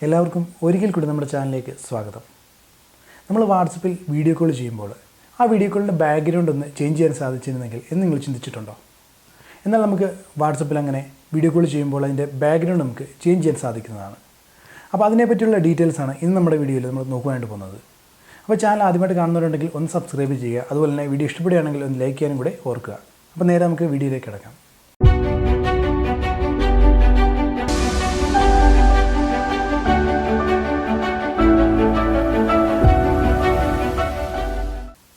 എല്ലാവർക്കും ഒരിക്കൽ കൂടി നമ്മുടെ ചാനലിലേക്ക് സ്വാഗതം. നമ്മൾ വാട്സപ്പിൽ വീഡിയോ കോൾ ചെയ്യുമ്പോൾ ആ വീഡിയോ കോളിൻ്റെ ബാക്ക്ഗ്രൗണ്ട് ഒന്ന് ചേഞ്ച് ചെയ്യാൻ സാധിച്ചിരുന്നെങ്കിൽ എന്ന് നിങ്ങൾ ചിന്തിച്ചിട്ടുണ്ടോ? എന്നാൽ നമുക്ക് വാട്സപ്പിൽ അങ്ങനെ വീഡിയോ കോൾ ചെയ്യുമ്പോൾ അതിൻ്റെ ബാക്ക്ഗ്രൗണ്ട് നമുക്ക് ചേഞ്ച് ചെയ്യാൻ സാധിക്കുന്നതാണ്. അപ്പോൾ അതിനെപ്പറ്റിയുള്ള ഡീറ്റെയിൽസാണ് ഇന്ന് നമ്മുടെ വീഡിയോയിൽ നമ്മൾ നോക്കുവാനായിട്ട് പോകുന്നത്. അപ്പോൾ ചാനൽ ആദ്യമായിട്ട് കാണുന്നവരുണ്ടെങ്കിൽ ഒന്ന് സബ്സ്ക്രൈബ് ചെയ്യുക. അതുപോലെ തന്നെ വീഡിയോ ഇഷ്ടപ്പെടുകയാണെങ്കിൽ ഒന്ന് ലൈക്ക് ചെയ്യാനും കൂടെ ഓർക്കുക. അപ്പോൾ നേരെ നമുക്ക് വീഡിയോയിലേക്ക് കിടക്കാം.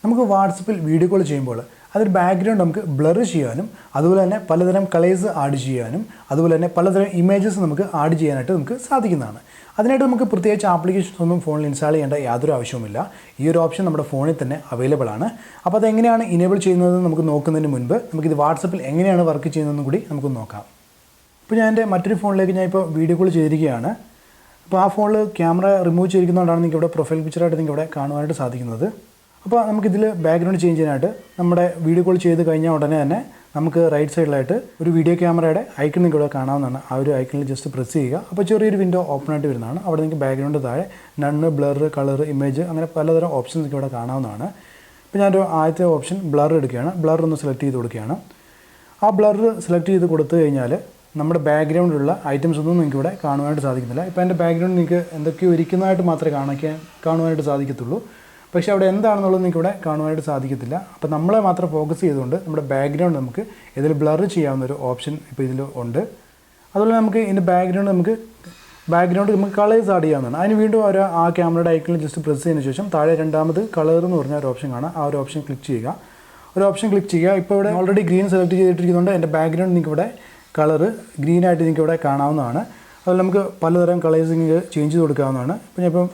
നമുക്ക് വാട്സപ്പിൽ വീഡിയോ കോൾ ചെയ്യുമ്പോൾ അതൊരു ബാക്ക്ഗ്രൗണ്ട് നമുക്ക് ബ്ലർ ചെയ്യാനും അതുപോലെ തന്നെ പലതരം കളേഴ്സ് ആഡ് ചെയ്യാനും അതുപോലെ തന്നെ പലതരം ഇമേജസ് നമുക്ക് ആഡ് ചെയ്യാനായിട്ട് നമുക്ക് സാധിക്കുന്നതാണ്. അതിനായിട്ട് നമുക്ക് പ്രത്യേകിച്ച് ആപ്ലിക്കേഷൻസ് ഒന്നും ഫോണിൽ ഇൻസ്റ്റാൾ ചെയ്യേണ്ട യാതൊരു ആവശ്യവുമില്ല. ഈ ഒരു ഓപ്ഷൻ നമ്മുടെ ഫോണിൽ തന്നെ അവൈലബിൾ ആണ്. അപ്പോൾ അതെങ്ങനെയാണ് ഇനേബിൾ ചെയ്യുന്നതെന്ന് നമുക്ക് നോക്കുന്നതിന് മുൻപ് നമുക്കിത് വാട്സപ്പിൽ എങ്ങനെയാണ് വർക്ക് ചെയ്യുന്നതെന്നും കൂടി നമുക്ക് നോക്കാം. ഇപ്പോൾ ഞാൻ എൻ്റെ മറ്റൊരു ഫോണിലേക്ക് ഇപ്പോൾ വീഡിയോ കോൾ ചെയ്തിരിക്കുകയാണ്. അപ്പോൾ ആ ഫോണിൽ ക്യാമറ റിമൂവ് ചെയ്തിരിക്കുന്നതുകൊണ്ടാണ് നിങ്ങൾക്ക് ഇവിടെ പ്രൊഫൈൽ പിക്ചറായിട്ട് നിങ്ങൾക്ക് ഇവിടെ കാണുവാനായിട്ട് സാധിക്കുന്നത്. അപ്പോൾ നമുക്കിതിൽ ബാക്ക്ഗ്രൗണ്ട് ചേഞ്ച് ചെയ്യാനായിട്ട് നമ്മുടെ വീഡിയോ കോൾ ചെയ്ത് കഴിഞ്ഞാൽ ഉടനെ തന്നെ നമുക്ക് റൈറ്റ് സൈഡിലായിട്ട് ഒരു വീഡിയോ ക്യാമറയുടെ ഐക്കൺ നിങ്ങൾക്ക് ഇവിടെ കാണാവുന്നതാണ്. ആ ഒരു ഐക്കണിൽ ജസ്റ്റ് പ്രസ് ചെയ്യുക. അപ്പോൾ ചെറിയൊരു വിൻഡോ ഓപ്പൺ ആയിട്ട് വരുന്നതാണ്. അവിടെ നിങ്ങൾക്ക് ബാക്ക്ഗ്രൗണ്ട് താഴെ നണ്ണ്, ബ്ലർ, കളർ, ഇമേജ് അങ്ങനെ പലതരം ഓപ്ഷൻസ് നിങ്ങൾക്ക് ഇവിടെ കാണാവുന്നതാണ്. ഇപ്പോൾ ഞാനൊരു ആദ്യത്തെ ഓപ്ഷൻ ബ്ലർ എടുക്കുകയാണ്. ബ്ലർ ഒന്ന് സെലക്ട് ചെയ്ത് കൊടുക്കുകയാണ്. ആ ബ്ലർ സെലക്ട് ചെയ്ത് കൊടുത്തു കഴിഞ്ഞാൽ നമ്മുടെ ബാക്ക്ഗ്രൗണ്ടിലുള്ള ഐറ്റംസ് ഒന്നും നിങ്ങൾക്ക് ഇവിടെ കാണുവാനായിട്ട് സാധിക്കുന്നില്ല. ഇപ്പോൾ എൻ്റെ ബാക്ക്ഗ്രൗണ്ട് നിങ്ങൾക്ക് എന്തൊക്കെയോ ഇരിക്കുന്നതായിട്ട് മാത്രമേ കാണുവാനായിട്ട് സാധിക്കത്തുള്ളൂ. പക്ഷേ അവിടെ എന്താണെന്നുള്ളത് നിങ്ങൾക്ക് ഇവിടെ കാണുവാനായിട്ട് സാധിക്കത്തില്ല. അപ്പോൾ നമ്മളെ മാത്രം ഫോക്കസ് ചെയ്തുകൊണ്ട് നമ്മുടെ ബാക്ക്ഗ്രൗണ്ട് നമുക്ക് ഇതിൽ ബ്ലർ ചെയ്യാവുന്ന ഒരു ഓപ്ഷൻ ഇപ്പോൾ ഇതിൽ ഉണ്ട്. അതുപോലെ നമുക്ക് ഇതിൻ്റെ ബാക്ക്ഗ്രൗണ്ട് നമുക്ക് കളേഴ്സ് ആഡ് ചെയ്യാവുന്നതാണ്. അതിന് വീണ്ടും ആ ക്യാമറയുടെ ഐക്കണിൽ ജസ്റ്റ് പ്രസ് ചെയ്തതിന് ശേഷം താഴെ രണ്ടാമത് കളർ എന്ന് പറഞ്ഞ ഒരു ഓപ്ഷൻ കാണാം. ആ ഒരു ഓപ്ഷൻ ക്ലിക്ക് ചെയ്യുക. ഇപ്പോൾ ഇവിടെ ഓൾറെഡി ഗ്രീൻ സെലക്ട് ചെയ്തിട്ടിരിക്കുന്നതുകൊണ്ട് എൻ്റെ ബാക്ക്ഗ്രൗണ്ട് നിങ്ങൾക്ക് ഇവിടെ കളർ ഗ്രീനായിട്ട് നിങ്ങൾക്ക് ഇവിടെ കാണാവുന്നതാണ്. അതുപോലെ നമുക്ക് പലതരം കളേഴ്സ് നിങ്ങൾക്ക് ചേഞ്ച് ചെയ്ത് കൊടുക്കാവുന്നതാണ്. ഇപ്പോൾ ഞാനിപ്പം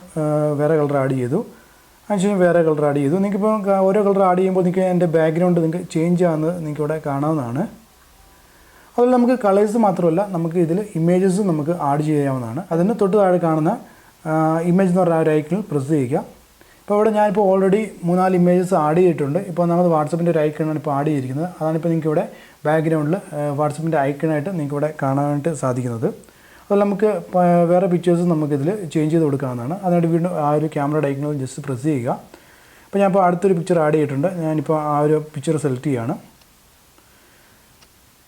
വേറെ കളർ ആഡ് ചെയ്തു. അതിനുശേഷം വേറെ കളർ ആഡ് ചെയ്തു. നിങ്ങൾക്കിപ്പോൾ ഓരോ കളർ ആഡ് ചെയ്യുമ്പോൾ നിങ്ങൾക്ക് എൻ്റെ ബാക്ക്ഗ്രൗണ്ട് നിങ്ങൾക്ക് ചേഞ്ച് ആകുന്നത് നിങ്ങൾക്ക് ഇവിടെ കാണാവുന്നതാണ്. അതുപോലെ നമുക്ക് കളേഴ്സ് മാത്രമല്ല നമുക്ക് ഇതിൽ ഇമേജസ് നമുക്ക് ആഡ് ചെയ്യാവുന്നതാണ്. അതിന് തൊട്ട് താഴെ കാണുന്ന ഇമേജ് എന്ന് പറഞ്ഞ ഒരു ഐക്കണിൽ പ്രസ് ചെയ്യുക. ഇപ്പോൾ ഇവിടെ ഞാനിപ്പോൾ ഓൾറെഡി 3-4 ഇമേജസ് ആഡ് ചെയ്തിട്ടുണ്ട്. ഇപ്പോൾ നമ്മൾ വാട്സപ്പിൻ്റെ ഒരു ഐക്കണാണ് ഇപ്പോൾ ആഡ് ചെയ്തിരിക്കുന്നത്. അതാണിപ്പോൾ നിങ്ങൾക്ക് ഇവിടെ ബാക്ക്ഗ്രൗണ്ടിൽ വാട്സപ്പിൻ്റെ ഐക്കണായിട്ട് നിങ്ങൾക്ക് ഇവിടെ കാണാനായിട്ട് സാധിക്കുന്നത്. അതുപോലെ നമുക്ക് വേറെ പിക്ചേഴ്സ് നമുക്കിതിൽ ചേഞ്ച് ചെയ്ത് കൊടുക്കാവുന്നതാണ്. അതിനായിട്ട് വീണ്ടും ആ ഒരു ക്യാമറയുടെ ഐക്കണിൽ ജസ്റ്റ് പ്രസ് ചെയ്യുക. അപ്പോൾ ഞാനിപ്പോൾ അടുത്തൊരു പിക്ചർ ആഡ് ചെയ്തിട്ടുണ്ട്. ഞാനിപ്പോൾ ആ ഒരു പിക്ചർ സെലക്ട് ചെയ്യുകയാണ്.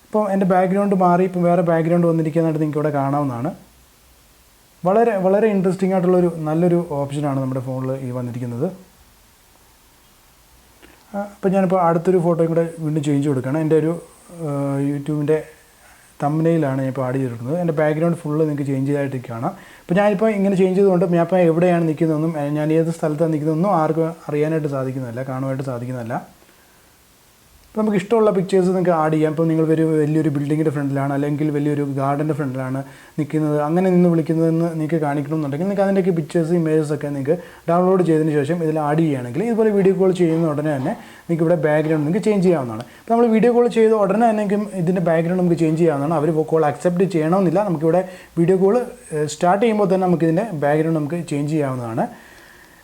ഇപ്പോൾ എൻ്റെ ബാക്ക്ഗ്രൗണ്ട് മാറി ഇപ്പോൾ വേറെ ബാക്ക്ഗ്രൗണ്ട് വന്നിരിക്കുന്നതായിട്ട് നിങ്ങൾക്ക് ഇവിടെ കാണാവുന്നതാണ്. വളരെ വളരെ ഇൻട്രസ്റ്റിംഗ് ആയിട്ടുള്ളൊരു നല്ലൊരു ഓപ്ഷനാണ് നമ്മുടെ ഫോണിൽ ഈ വന്നിരിക്കുന്നത്. അപ്പോൾ ഞാനിപ്പോൾ അടുത്തൊരു ഫോട്ടോയും കൂടെ വീണ്ടും ചേഞ്ച് കൊടുക്കുകയാണ്. എൻ്റെ ഒരു യൂട്യൂബിൻ്റെ തമ്പനെയിലാണ് ഞാനിപ്പോൾ ആഡ് ചെയ്തിട്ടുള്ളത്. എൻ്റെ ബാക്ക്ഗ്രൗണ്ട് ഫുള്ള് നിങ്ങൾക്ക് ചേഞ്ച് ചെയ്തായിട്ട് കാണാം. അപ്പോൾ ഞാനിപ്പോൾ ഇങ്ങനെ ചേഞ്ച് ചെയ്തുകൊണ്ട് ഞാനിപ്പോൾ എവിടെയാണ് നിൽക്കുന്നതെന്നും ഞാൻ ഏത് സ്ഥലത്താണ് നിൽക്കുന്നതെന്നും ആർക്കും അറിയാനായിട്ട് സാധിക്കുന്നതല്ല, കാണുവാനായിട്ട് സാധിക്കുന്നതല്ല. അപ്പോൾ നമുക്ക് ഇഷ്ടമുള്ള പിക്ചേഴ്സ് നിങ്ങൾക്ക് ആഡ് ചെയ്യാം. ഇപ്പോൾ നിങ്ങൾ വലിയൊരു ബിൽഡിങ്ങിൻ്റെ ഫ്രണ്ടിലാണ് അല്ലെങ്കിൽ വലിയൊരു ഗാർഡൻ്റെ ഫ്രണ്ടിലാണ് നിൽക്കുന്നത്, അങ്ങനെ നിന്ന് വിളിക്കുന്നതെന്ന് നിങ്ങൾക്ക് കാണിക്കണമെന്നുണ്ടെങ്കിൽ നിങ്ങൾക്ക് അതിൻ്റെയൊക്കെ പിക്ചേഴ്സ് ഇമേജസ് ഒക്കെ നിങ്ങൾക്ക് ഡൗൺലോഡ് ചെയ്തതിന് ശേഷം ഇതിൽ ആഡ് ചെയ്യുകയാണെങ്കിൽ ഇതുപോലെ വീഡിയോ കോൾ ചെയ്യുന്ന ഉടനെ തന്നെ നിങ്ങൾക്ക് ഇവിടെ ബാക്ക്ഗ്രൗണ്ട് നിങ്ങൾക്ക് ചേഞ്ച് ചെയ്യാവുന്നതാണ്. അപ്പോൾ നമ്മൾ വീഡിയോ കോൾ ചെയ്ത ഉടനെ തന്നെ ഇതിൻ്റെ ബാക്ക്ഗ്രൗണ്ട് നമുക്ക് ചേഞ്ച് ചെയ്യാവുന്നതാണ്. അവർ കോൾ അക്സെപ്റ്റ് ചെയ്യണമെന്നില്ല. നമുക്കിവിടെ വീഡിയോ കോൾ സ്റ്റാർട്ട് ചെയ്യുമ്പോൾ തന്നെ നമുക്കിതിൻ്റെ ബാക്ക്ഗ്രൗണ്ട് നമുക്ക് ചേഞ്ച് ചെയ്യാവുന്നതാണ്.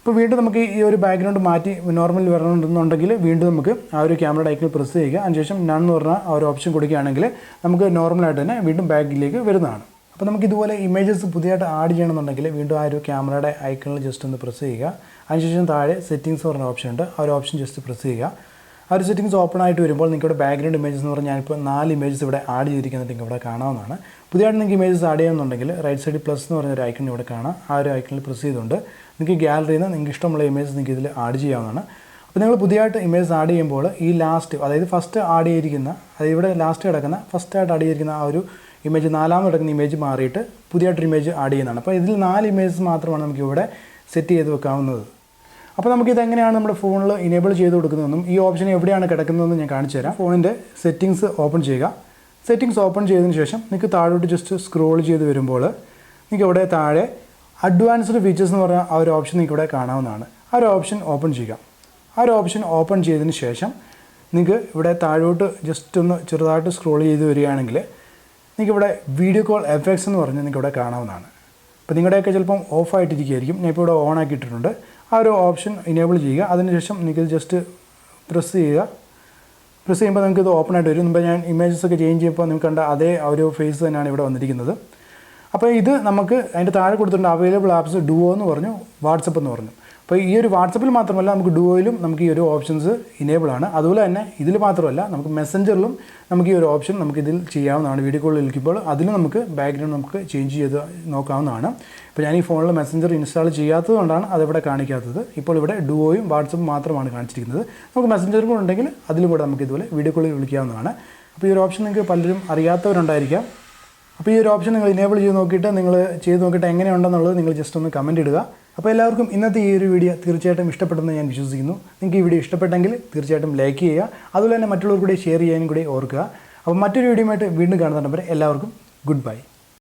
ഇപ്പോൾ വീണ്ടും നമുക്ക് ഈ ഒരു ബാക്ക്ഗ്രൗണ്ട് മാറ്റി നോർമൽ വരണമെന്നുണ്ടെങ്കിൽ വീണ്ടും നമുക്ക് ആ ഒരു ക്യാമറയുടെ ഐക്കണിൽ പ്രസ് ചെയ്യുക. അതിനുശേഷം നൺ എന്ന് പറഞ്ഞാൽ ആ ഒരു ഓപ്ഷൻ കൊടുക്കുകയാണെങ്കിൽ നമുക്ക് നോർമലായിട്ട് തന്നെ വീണ്ടും ബാക്കിലേക്ക് വരുന്നതാണ്. അപ്പോൾ നമുക്ക് ഇതുപോലെ ഇമേജസ് പുതിയതായിട്ട് ആഡ് ചെയ്യണമെന്നുണ്ടെങ്കിൽ വീണ്ടും ആ ഒരു ക്യാമറയുടെ ഐക്കണിൽ ജസ്റ്റ് ഒന്ന് പ്രസ് ചെയ്യുക. അതിനുശേഷം താഴെ സെറ്റിംഗ്സ് പറഞ്ഞ ഓപ്ഷൻ ഉണ്ട്. ആ ഒരു ഓപ്ഷൻ ജസ്റ്റ് പ്രസ് ചെയ്യുക. ആ ഒരു സെറ്റിംഗ്സ് ഓപ്പൺ ആയിട്ട് വരുമ്പോൾ നിങ്ങൾക്ക് ഇവിടെ ബാക്ക്ഗ്രൗണ്ട് ഇമേജസ് എന്ന് പറഞ്ഞാൽ ഞാനിപ്പോൾ 4 ഇമേജസ് ഇവിടെ ആഡ് ചെയ്തിരിക്കുന്നത് നിങ്ങൾക്ക് ഇവിടെ കാണാവുന്നതാണ്. പുതിയതായിട്ട് നിങ്ങൾക്ക് ഇമേജസ് ആഡ് ചെയ്യുന്നുണ്ടെങ്കിൽ റൈറ്റ് സൈഡിൽ പ്ലസ് എന്ന് പറഞ്ഞൊരു ഐക്കൺ ഇവിടെ കാണാം. ആ ഒരു ഐക്കണിൽ പ്രസ് ചെയ്തുകൊണ്ട് നിങ്ങൾക്ക് ഗാലറിയിൽ നിന്ന് നിങ്ങൾക്ക് ഇഷ്ടമുള്ള ഇമേജസ് നിങ്ങൾക്ക് ഇതിൽ ആഡ് ചെയ്യാവുന്നതാണ്. അപ്പോൾ നിങ്ങൾ പുതിയതായിട്ട് ഇമേജസ് ആഡ് ചെയ്യുമ്പോൾ ഈ ലാസ്റ്റ്, അതായത് ഫസ്റ്റ് ആഡ് ചെയ്തിരിക്കുന്ന, അതായത് ഇവിടെ ലാസ്റ്റ് കിടക്കുന്ന ഫസ്റ്റായിട്ട് ആഡ് ചെയ്തിരിക്കുന്ന ആ ഒരു ഇമേജ്, 4ാമത് കിടക്കുന്ന ഇമേജ് മാറിയിട്ട് പുതിയതായിട്ടൊരു ഇമേജ് ആഡ് ചെയ്യുന്നതാണ്. അപ്പോൾ ഇതിൽ 4 ഇമേജസ് മാത്രമാണ് നമുക്ക് ഇവിടെ സെറ്റ് ചെയ്ത് വെക്കാവുന്നത്. അപ്പോൾ നമുക്കിതെങ്ങനെയാണ് നമ്മുടെ ഫോണിൽ ഇനേബിൾ ചെയ്ത് കൊടുക്കുന്നതെന്നും ഈ ഓപ്ഷൻ എവിടെയാണ് കിടക്കുന്നതെന്നും ഞാൻ കാണിച്ചു തരാം. ഫോണിൻ്റെ സെറ്റിംഗ്സ് ഓപ്പൺ ചെയ്യുക. സെറ്റിംഗ്സ് ഓപ്പൺ ചെയ്തതിന് ശേഷം നിങ്ങൾക്ക് താഴോട്ട് ജസ്റ്റ് സ്ക്രോൾ ചെയ്ത് വരുമ്പോൾ നിങ്ങൾക്ക് ഇവിടെ താഴെ അഡ്വാൻസ്ഡ് ഫീച്ചേഴ്സ് എന്ന് പറഞ്ഞാൽ ആ ഒരു ഓപ്ഷൻ നിങ്ങൾക്ക് ഇവിടെ കാണാവുന്നതാണ്. ആ ഒരു ഓപ്ഷൻ ഓപ്പൺ ചെയ്യുക. ആ ഒരു ഓപ്ഷൻ ഓപ്പൺ ചെയ്തതിന് ശേഷം നിങ്ങൾക്ക് ഇവിടെ താഴോട്ട് ജസ്റ്റ് ഒന്ന് ചെറുതായിട്ട് സ്ക്രോൾ ചെയ്ത് വരികയാണെങ്കിൽ നിങ്ങൾക്ക് ഇവിടെ വീഡിയോ കോൾ എഫക്ട്സ് എന്ന് പറഞ്ഞ് നിങ്ങൾക്ക് ഇവിടെ കാണാവുന്നതാണ്. അപ്പോൾ നിങ്ങളുടെയൊക്കെ ചിലപ്പം ഓഫായിട്ടിരിക്കുകയായിരിക്കും. ഞാൻ ഇപ്പോൾ ഇവിടെ ഓൺ ആക്കിയിട്ടുണ്ട്. ആ ഒരു ഓപ്ഷൻ ഇനേബിൾ ചെയ്യുക. അതിനുശേഷം നിങ്ങൾക്ക് ജസ്റ്റ് പ്രസ് ചെയ്യുക. പ്രസ് ചെയ്യുമ്പോൾ നമുക്കിത് ഓപ്പൺ ആയിട്ട് വരും. മുമ്പ് ഞാൻ ഇമേജസ് ഒക്കെ ചേഞ്ച് ചെയ്യുമ്പോൾ നിങ്ങൾക്ക് കണ്ട അതേ ഒരു ഫേസ് തന്നെയാണ് ഇവിടെ വന്നിരിക്കുന്നത്. അപ്പോൾ ഇത് നമുക്ക് അതിൻ്റെ താഴെ കൊടുത്തിട്ടുണ്ട് അവൈലബിൾ ആപ്സ് ഡുവോ എന്ന് പറഞ്ഞു, വാട്സപ്പ് എന്ന് പറഞ്ഞു. അപ്പോൾ ഈ ഒരു വാട്സപ്പിൽ മാത്രമല്ല നമുക്ക് ഡുവോയിലും നമുക്ക് ഈ ഒരു ഓപ്ഷൻസ് ഇനേബിൾ ആണ്. അതുപോലെ തന്നെ ഇതിൽ മാത്രമല്ല നമുക്ക് മെസ്സഞ്ചറിലും നമുക്ക് ഈ ഒരു ഓപ്ഷൻ നമുക്ക് ഇതിൽ ചെയ്യാവുന്നതാണ്. വീഡിയോ കോളിൽ വിളിക്കുമ്പോൾ അതിലും നമുക്ക് ബാക്ക്ഗ്രൗണ്ട് നമുക്ക് ചേഞ്ച് ചെയ്ത് നോക്കാവുന്നതാണ്. ഇപ്പോൾ ഞാൻ ഈ ഫോണിൽ മെസ്സഞ്ചർ ഇൻസ്റ്റാൾ ചെയ്യാത്തത് കൊണ്ടാണ് അതിവിടെ കാണിക്കാത്തത്. ഇപ്പോൾ ഇവിടെ ഡുവോയും വാട്സപ്പും മാത്രമാണ് കാണിച്ചിരിക്കുന്നത്. നമുക്ക് മെസ്സഞ്ചറും കൂടെ ഉണ്ടെങ്കിൽ അതിലും കൂടെ നമുക്ക് ഇതുപോലെ വീഡിയോ കോളിൽ വിളിക്കാവുന്നതാണ്. അപ്പോൾ ഈ ഒരു ഓപ്ഷൻ നിങ്ങൾക്ക് പലരും അറിയാത്തവരുണ്ടായിരിക്കാം. അപ്പോൾ ഈ ഒരു ഓപ്ഷൻ നിങ്ങൾ ഇനേബിൾ ചെയ്ത് നോക്കിയിട്ട് നിങ്ങൾ ചെയ്ത് നോക്കിയിട്ട് എങ്ങനെയുണ്ടെന്നുള്ളത് നിങ്ങൾ ജസ്റ്റ് ഒന്ന് കമൻറ്റ് ഇടുക. അപ്പോൾ എല്ലാവർക്കും ഇന്നത്തെ ഈ ഒരു വീഡിയോ തീർച്ചയായിട്ടും ഇഷ്ടപ്പെട്ടെന്ന് ഞാൻ വിശ്വസിക്കുന്നു. നിങ്ങൾക്ക് ഈ വീഡിയോ ഇഷ്ടപ്പെട്ടെങ്കിൽ തീർച്ചയായിട്ടും ലൈക്ക് ചെയ്യുക, അതുപോലെ തന്നെ മറ്റുള്ളവർ കൂടി ഷെയർ ചെയ്യാനും കൂടി ഓർക്കുക. അപ്പോൾ മറ്റൊരു വീഡിയോയുമായിട്ട് വീണ്ടും കാണുന്നുണ്ട്. എല്ലാവർക്കും ഗുഡ് ബൈ.